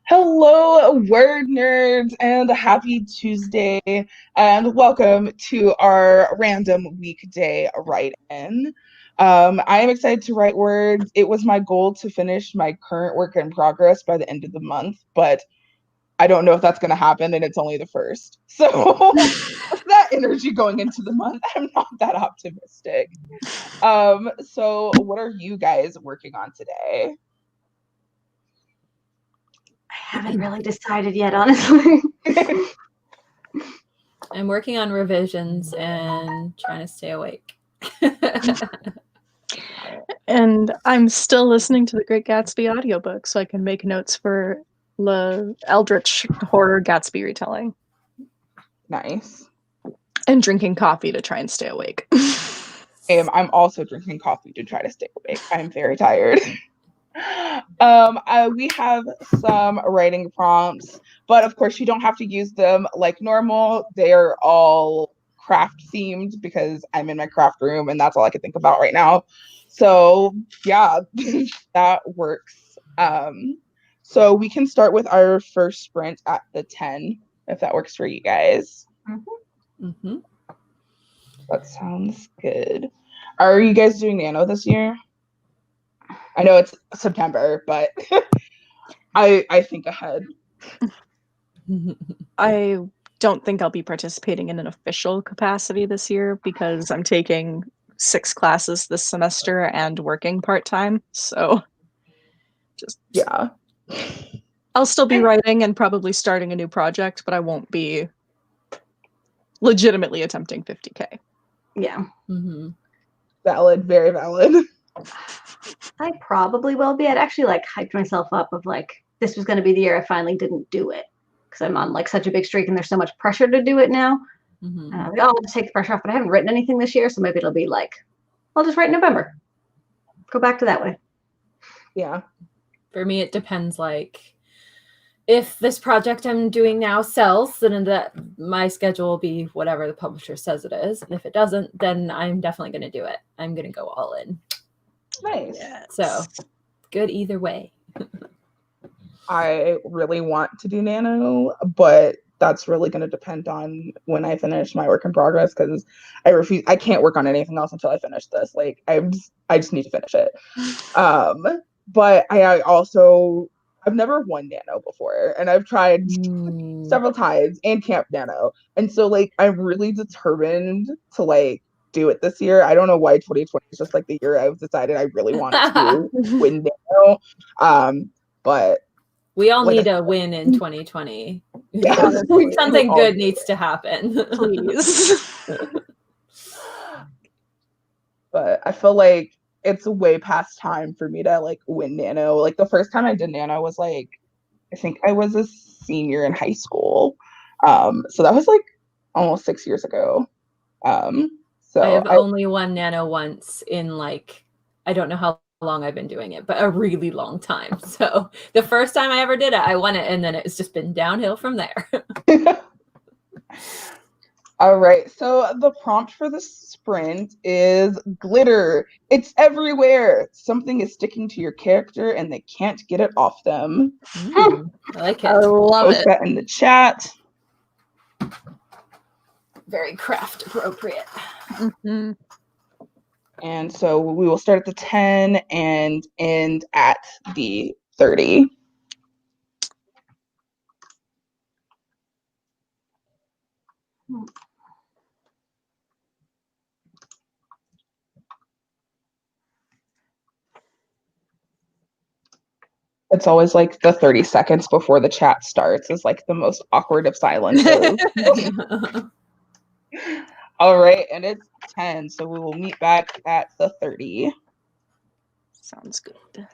Hello, word nerds, and happy Tuesday, and welcome to our random weekday write-in. I am excited to write words. It was my goal to finish my current work in progress by the end of the month, but I don't know if that's going to happen, and it's only the first. So, with that energy going into the month, I'm not that optimistic. So what are you guys working on today? I haven't really decided yet, honestly. I'm working on revisions and trying to stay awake. And I'm still listening to the Great Gatsby audiobook so I can make notes for the Eldritch Horror Gatsby retelling. Nice. And drinking coffee to try and stay awake. I'm also drinking coffee to try to stay awake. I'm very tired. We have some writing prompts, but of course you don't have to use them like normal. They are all craft themed because I'm in my craft room and that's all I can think about right now. So yeah, that works. So we can start with our first sprint at the 10, if that works for you guys. Mm-hmm. That sounds good. Are you guys doing Nano this year? I know it's September, but I think ahead. I don't think I'll be participating in an official capacity this year because I'm taking 6 classes this semester and working part-time. So just Yeah. I'll still be writing and probably starting a new project, but I won't be legitimately attempting 50K. Yeah. Mm-hmm. Valid, very valid. I probably will be. I'd actually hyped myself up of this was going to be the year I finally didn't do it because I'm on such a big streak and there's so much pressure to do it now. Mm-hmm. I'll just take the pressure off, but I haven't written anything this year, so maybe it'll be I'll just write in November. Go back to that way. Yeah. For me, it depends. If this project I'm doing now sells, then my schedule will be whatever the publisher says it is. And if it doesn't, then I'm definitely going to do it. I'm going to go all in. Nice. Yes. So good either way. I really want to do Nano, but that's really going to depend on when I finish my work in progress because I can't work on anything else until I finish this. I just need to finish it. But I've never won Nano before, and I've tried several times and Camp Nano. And so I'm really determined to do it this year. I don't know why 2020 is just the year I've decided I really want to win Nano. But we all need a win in 2020. Yeah, something good needs to happen. Please. But I feel like it's way past time for me to win Nano. The first time I did Nano was I think I was a senior in high school. So that was almost 6 years ago. So I have only won Nano once in I don't know how long I've been doing it, but a really long time. So the first time I ever did it, I won it, and then it's just been downhill from there. All right, so the prompt for the sprint is glitter. It's everywhere. Something is sticking to your character and they can't get it off them. I like it. I love Post it. that in the chat. Very craft appropriate. Mm-hmm. And so we will start at the 10 and end at the 30. It's always the 30 seconds before the chat starts is the most awkward of silences. All right, and it's 10, so we will meet back at the 30. Sounds good.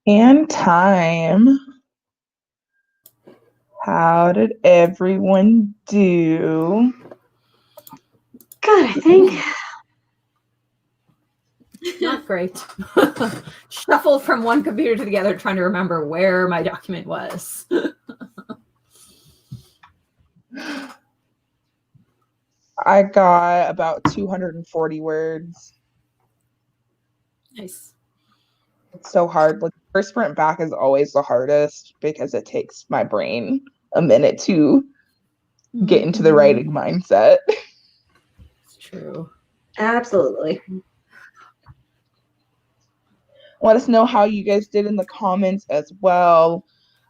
And time. How did everyone do? Good, I think. Not great. Shuffled from one computer to the other, trying to remember where my document was. I got about 240 words. Nice. It's so hard. Like, first sprint back is always the hardest because it takes my brain a minute to get into the writing mindset. It's true. Absolutely. Let us know how you guys did in the comments as well.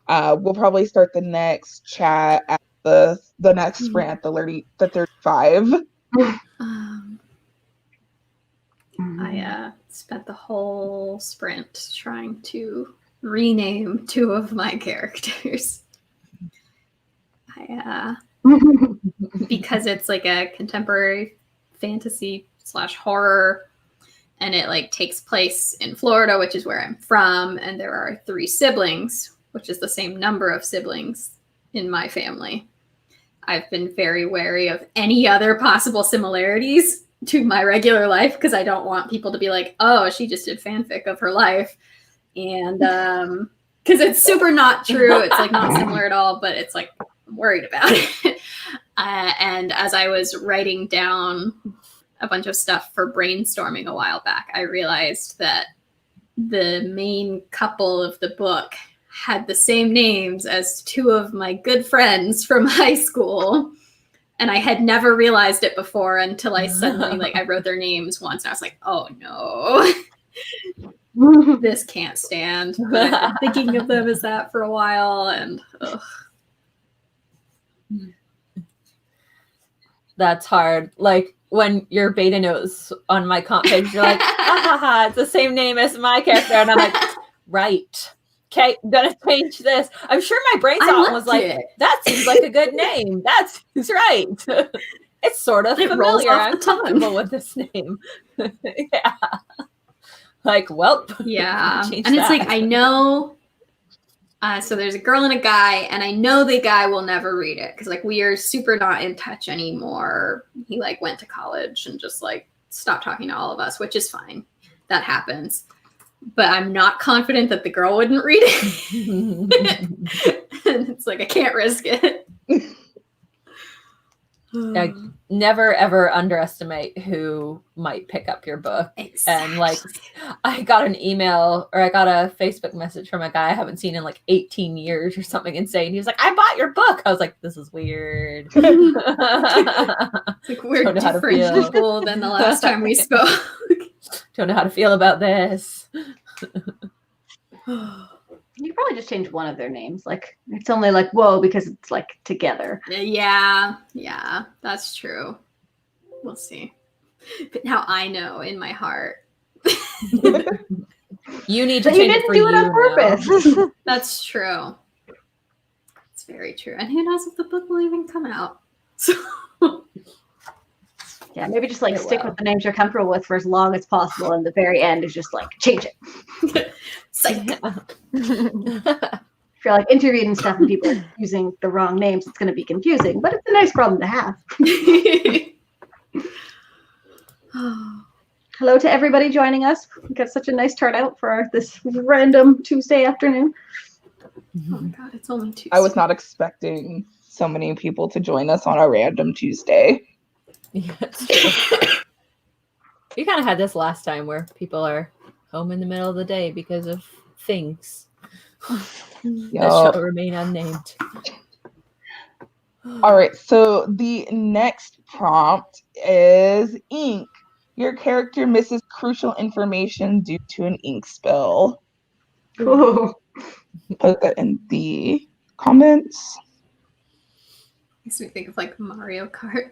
We'll probably start the next chat at the next sprint at the 35. I spent the whole sprint trying to rename 2 of my characters. Because it's like a contemporary fantasy / horror, and it like takes place in Florida, which is where I'm from, and there are 3 siblings, which is the same number of siblings in my family. I've been very wary of any other possible similarities to my regular life because I don't want people to be like, oh, she just did fanfic of her life. And because it's super not true. It's like not similar at all, but it's like I'm worried about it. And as I was writing down a bunch of stuff for brainstorming a while back, I realized that the main couple of the book had the same names as 2 of my good friends from high school. And I had never realized it before until I suddenly, like, I wrote their names once and I was like, oh no, this can't stand. But I've been thinking of them as that for a while, and ugh. That's hard. Like when your beta notes on my comp page, you're like, it's the same name as my character. And I'm like, right. Okay, I'm gonna change this. I'm sure my brain thought was like, that seems like a good name. That's right. It's sort of familiar. I'm comfortable with this name. Yeah. Like, well, yeah. And it's like, I know. So there's a girl and a guy, and I know the guy will never read it because like we are super not in touch anymore. He like went to college and just like stopped talking to all of us, which is fine. That happens. But I'm not confident that the girl wouldn't read it. And it's like, I can't risk it. Like, never ever underestimate who might pick up your book. Exactly. And like, I got an email or I got a Facebook message from a guy I haven't seen in like 18 years or something insane. He was like, I bought your book. I was like, this is weird. It's like we're different people than the last time we spoke. Don't know how to feel about this. You probably just change one of their names. Like it's only like whoa because it's like together. Yeah, that's true. We'll see. But now I know in my heart. You need to change it for you. You didn't do it on purpose. That's true. It's very true. And who knows if the book will even come out? So. Yeah, maybe just like stick with the names you're comfortable with for as long as possible, and the very end is just like change it. If you're like interviewed and stuff and people are using the wrong names, it's going to be confusing, but it's a nice problem to have. Hello to everybody joining us. We got such a nice turnout for this random Tuesday afternoon. Oh my god, it's only Tuesday. I was not expecting so many people to join us on a random Tuesday. Yeah, we kind of had this last time where people are home in the middle of the day because of things that shall remain unnamed. All right, so the next prompt is ink. Your character misses crucial information due to an ink spill. Ooh. Put that in the comments. Makes me think of like Mario Kart.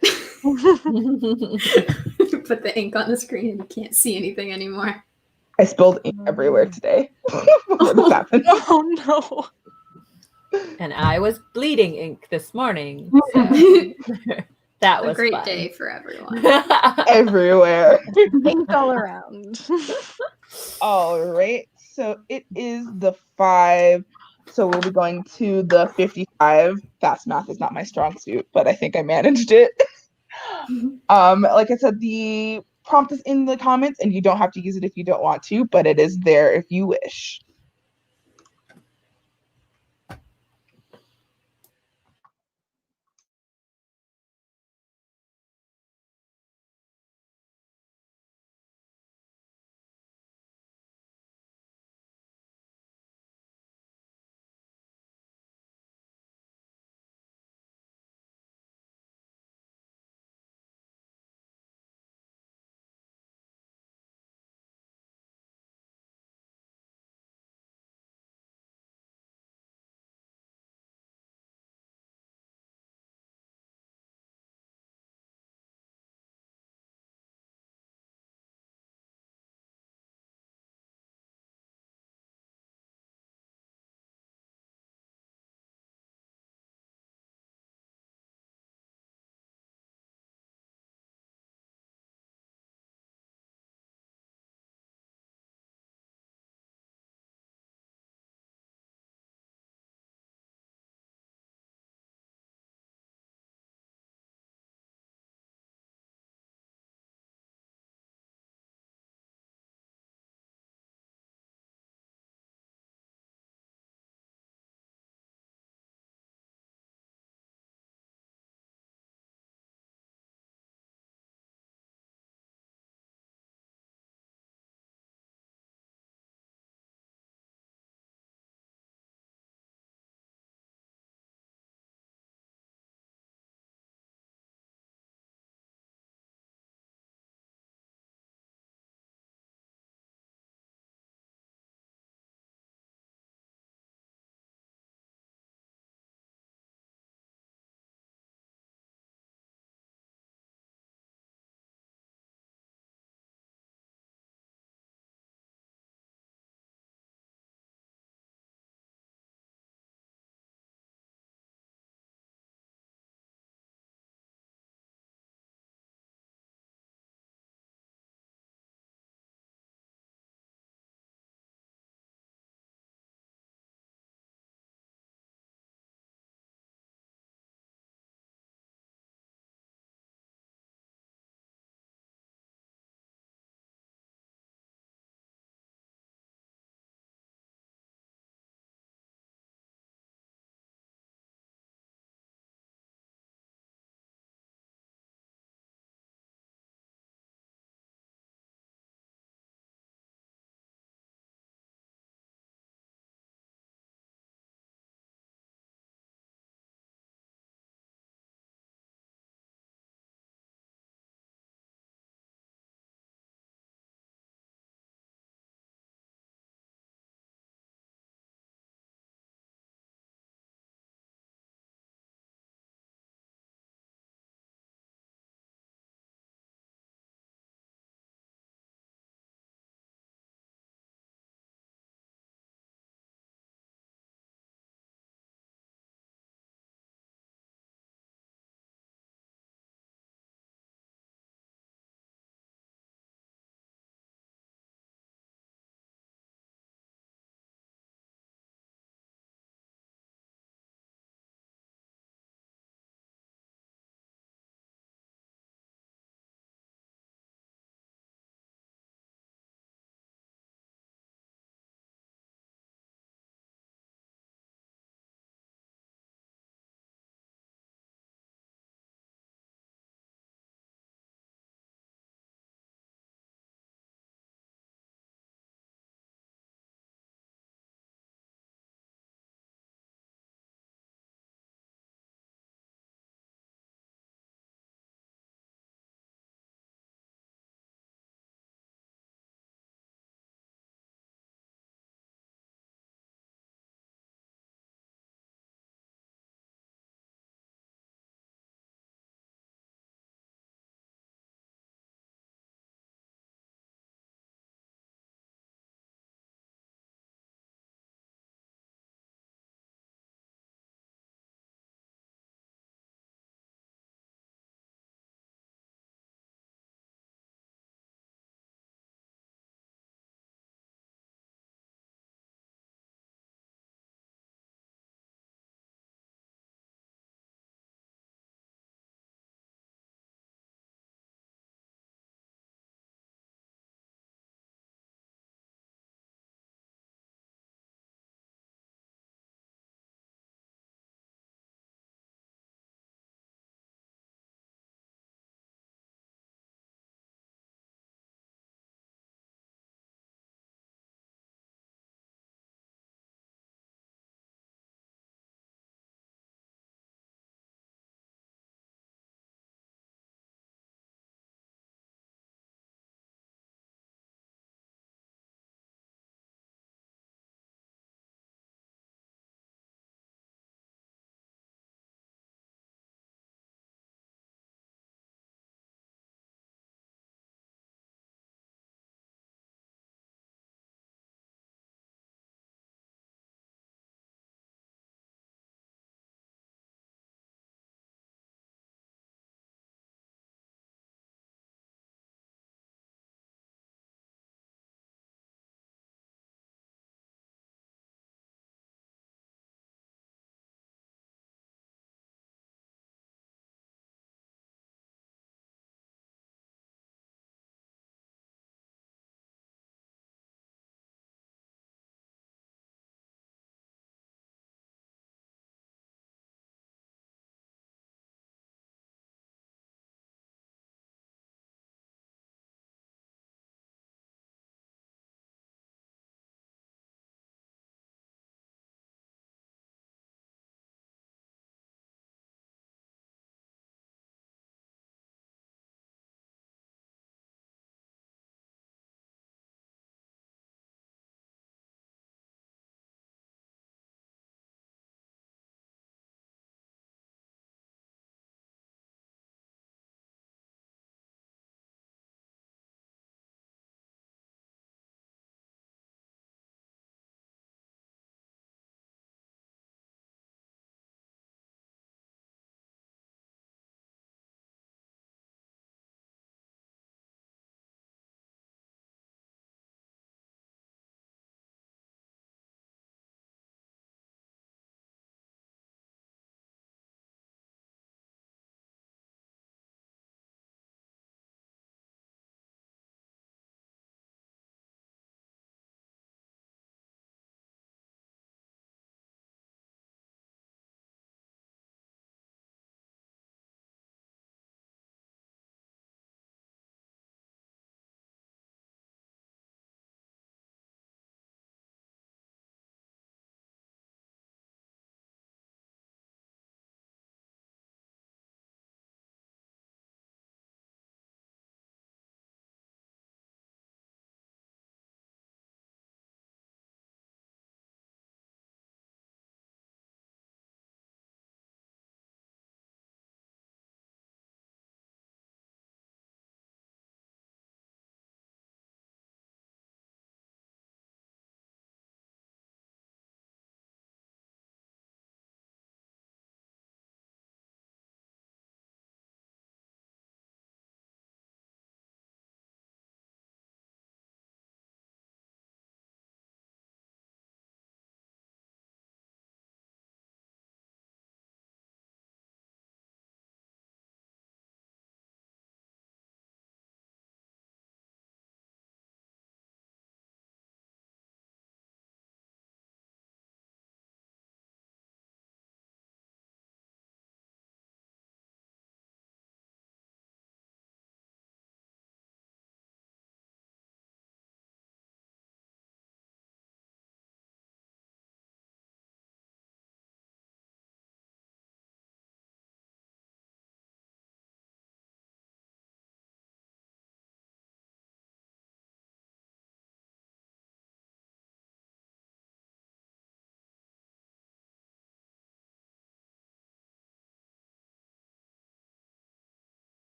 Put the ink on the screen and you can't see anything anymore. I spilled ink everywhere today. Before this happened. Oh no. And I was bleeding ink this morning. So that was a great fun. day for everyone. Everywhere. Ink all around. All right. So it is the 5. So we'll be going to the 55. Fast math is not my strong suit, but I think I managed it. Like I said, the prompt is in the comments, and you don't have to use it if you don't want to, but it is there if you wish.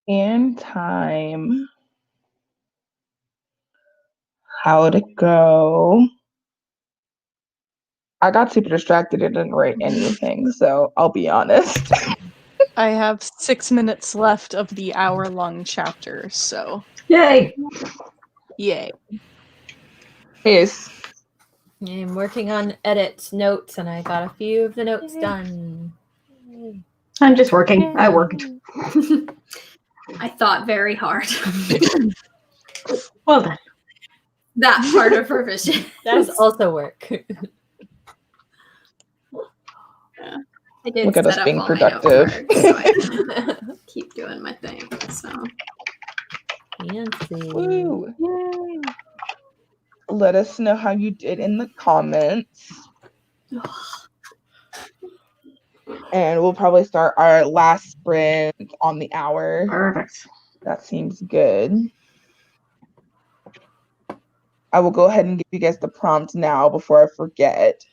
In time. How'd it go? I got super distracted and didn't write anything, so I'll be honest. I have 6 minutes left of the hour-long chapter, so Yay! yay. Yes. I'm working on edit notes, and I got a few of the notes done. I'm just working. I worked. I thought very hard. Well done. That part of revision. That is also work. I did Look at us set up being all my note productive. cards, so I can keep doing my thing. So Fancy. Woo. Let us know how you did in the comments. And we'll probably start our last sprint on the hour. Perfect. That seems good. I will go ahead and give you guys the prompt now before I forget.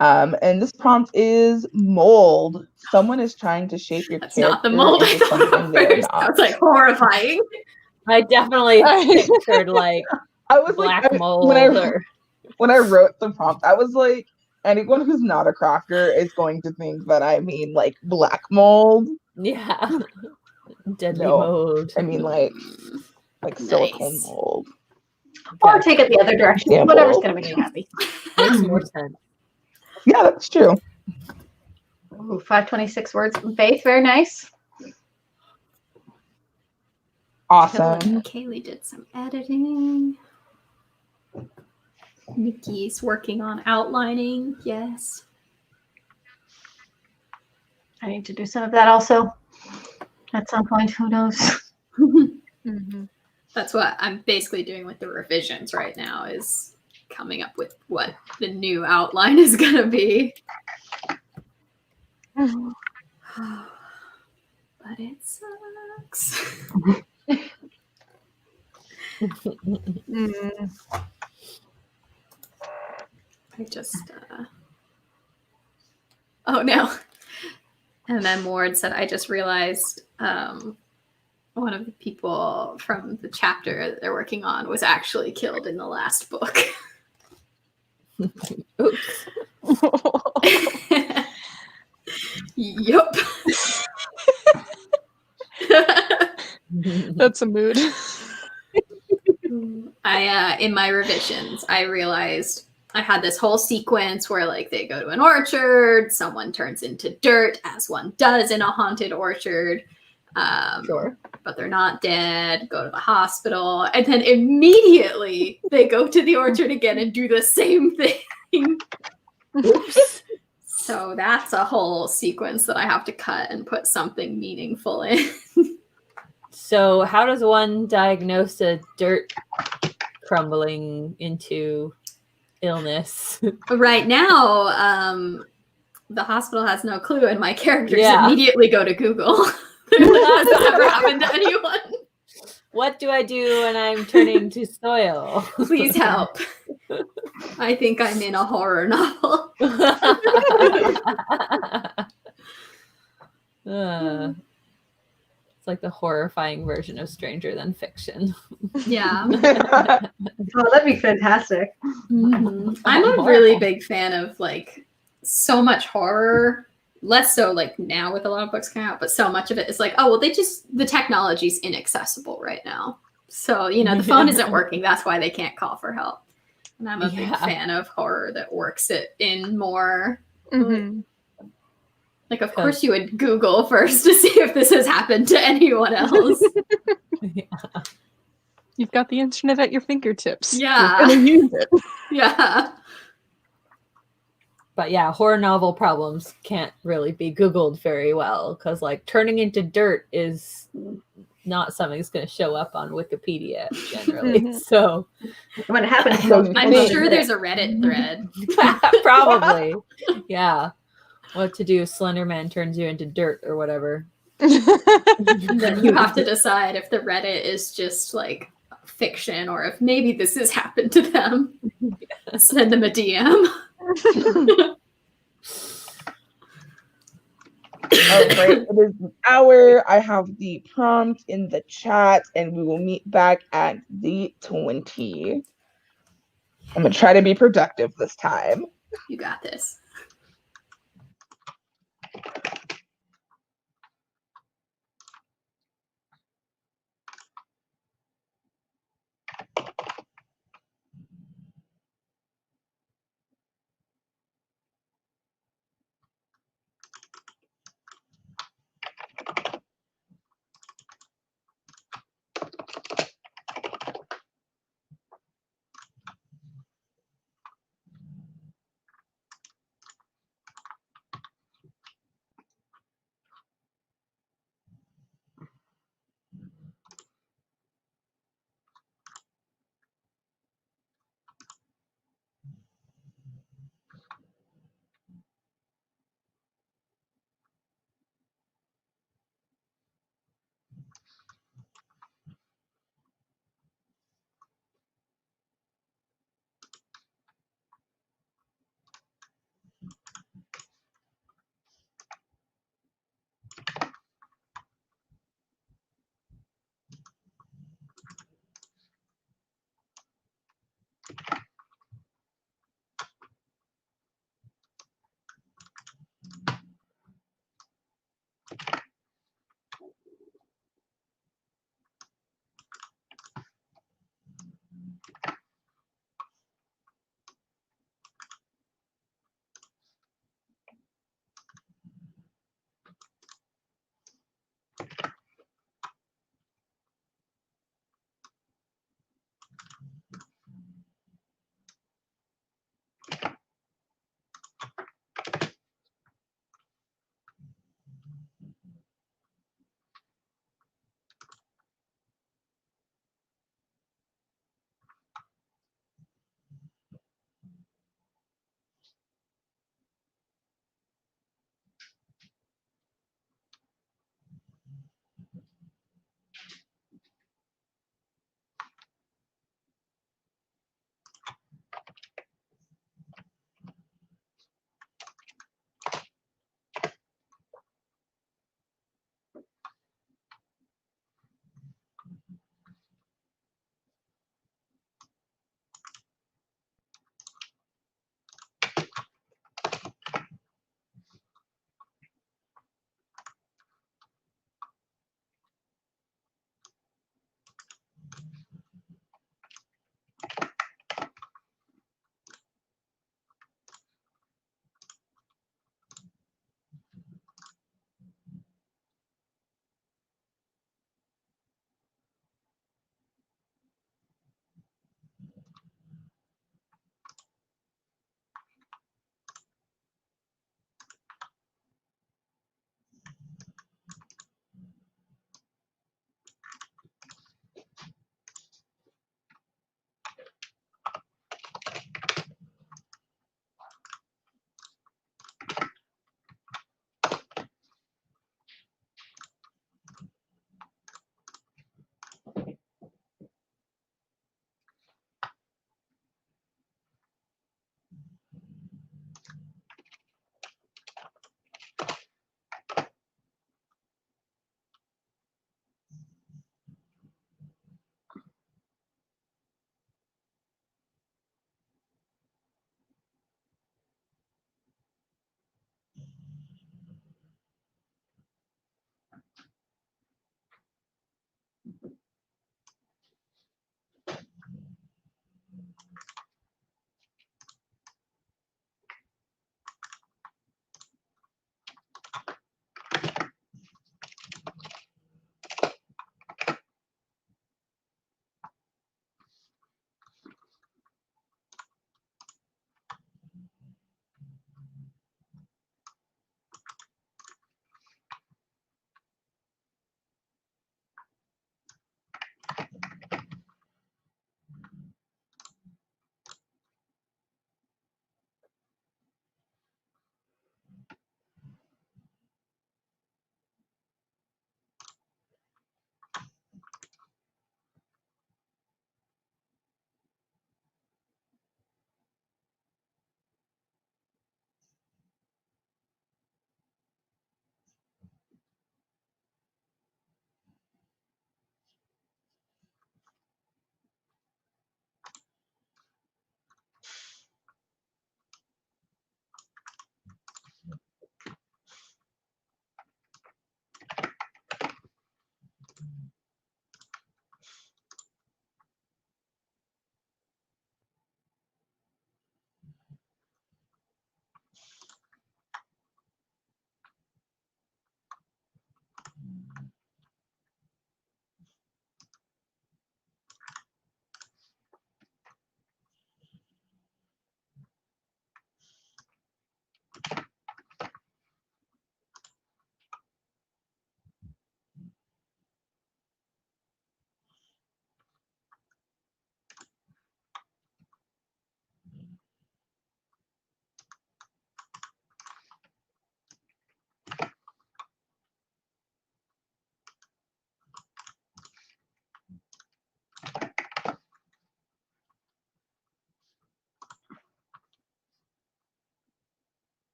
And this prompt is mold. Someone is trying to shape your that's character not the mold I into thought something of they are first. not. That was like horrifying. I definitely pictured like I was black like, mold when I wrote the prompt, I was like, anyone who's not a crafter is going to think that I mean like black mold. yeah, deadly No, mold. I mean like silicone Nice. mold. Or take it the other direction. Example. Whatever's going to make you happy. Makes more sense. Yeah, that's true. Ooh, 526 words from Faith. Very nice. Awesome. Kaylee did some editing. Nikki's working on outlining. Yes. I need to do some of that also at some point. Who knows? Mm-hmm. That's what I'm basically doing with the revisions right now, is coming up with what the new outline is going to be. But it sucks. I just, oh no. And then Ward said, I just realized one of the people from the chapter that they're working on was actually killed in the last book. Oops. Yup. That's a mood. In my revisions, I realized I had this whole sequence where like they go to an orchard, someone turns into dirt, as one does in a haunted orchard. Sure. But they're not dead, go to the hospital, and then immediately they go to the orchard again and do the same thing. Oops. So that's a whole sequence that I have to cut and put something meaningful in. So how does one diagnose a dirt crumbling into illness? Right now, the hospital has no clue, and my characters Yeah. immediately go to Google. Has that ever happened to anyone? What do I do when I'm turning to soil? Please help. I think I'm in a horror novel. It's like the horrifying version of Stranger Than Fiction. Yeah. Oh, that'd be fantastic. Mm-hmm. I'm a really big fan of like so much horror. Less so like now with a lot of books coming out, but so much of it is like, oh, well, the technology's inaccessible right now. So, the phone isn't working. That's why they can't call for help. And I'm a big fan of horror that works it in more. Mm-hmm. Like, of course you would Google first to see if this has happened to anyone else. Yeah. You've got the internet at your fingertips. Yeah. You're gonna use it. Yeah. But yeah, horror novel problems can't really be Googled very well because like turning into dirt is not something that's going to show up on Wikipedia generally. So When it happens, I'm sure there's a Reddit thread. probably, yeah. What to do? Slenderman turns you into dirt or whatever. Then you have to decide if the Reddit is just like fiction or if maybe this has happened to them. Yeah. Send them a DM. All right, it is an hour. I have the prompt in the chat, and we will meet back at the 20. I'm gonna try to be productive this time. You got this.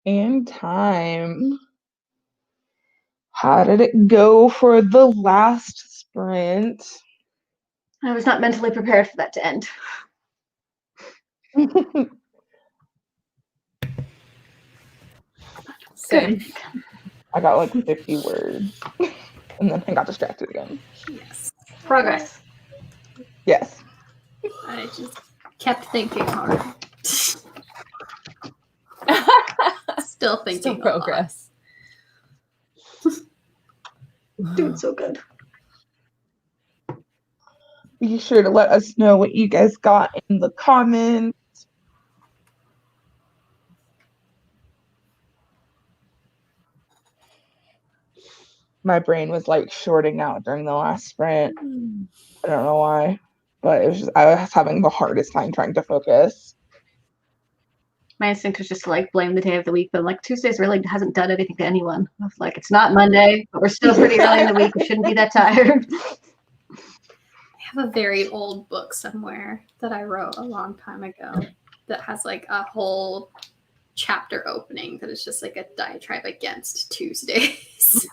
And time. How did it go for the last sprint? I was not mentally prepared for that to end. Same. I got like 50 words. And then I got distracted again. Yes. Progress. Yes. I just kept thinking hard. Still thinking. Still progress. Doing so good. Be sure to let us know what you guys got in the comments. My brain was like shorting out during the last sprint. I don't know why, but it was just, I was having the hardest time trying to focus. My instinct was just to like blame the day of the week, but like Tuesdays really hasn't done anything to anyone. I was like, it's not Monday, but we're still pretty early in the week. We shouldn't be that tired. I have a very old book somewhere that I wrote a long time ago that has like a whole chapter opening that is just like a diatribe against Tuesdays.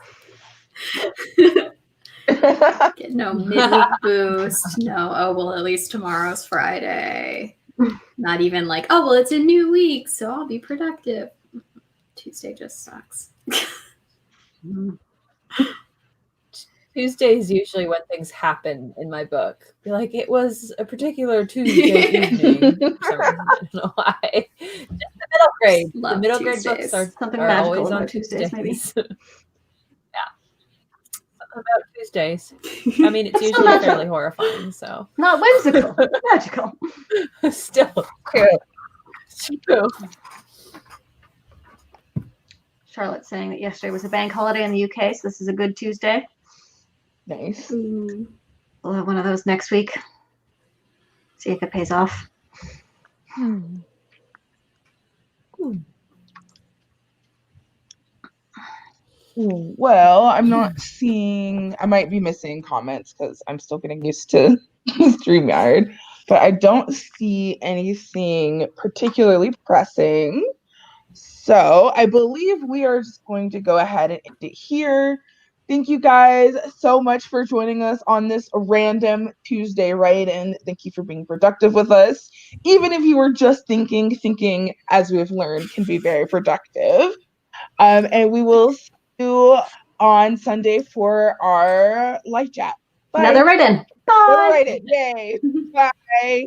Get no midweek boost. No, oh, well, at least tomorrow's Friday. Not even like, oh, well, it's a new week, so I'll be productive. Tuesday just sucks. Tuesday is usually when things happen in my book. Be like, it was a particular Tuesday evening. For some reason. I don't know why. Just the middle grade. Love the middle Tuesdays. grade books are, Something are magical always about on Tuesdays, maybe. Yeah. Something about Tuesdays. I mean, it's usually magical. fairly horrifying, so. Not whimsical, magical. Still. True. Charlotte's saying that yesterday was a bank holiday in the UK, so this is a good Tuesday. Nice. We'll have one of those next week. See if it pays off. Well, I'm not seeing, I might be missing comments because I'm still getting used to StreamYard, but I don't see anything particularly pressing. So I believe we are just going to go ahead and end it here. Thank you guys so much for joining us on this random Tuesday, right? And thank you for being productive with us. Even if you were just thinking, as we've learned, can be very productive. And we will see you on Sunday for our live chat. Bye. Another write-in. Another Bye. write-in. Yay. Bye.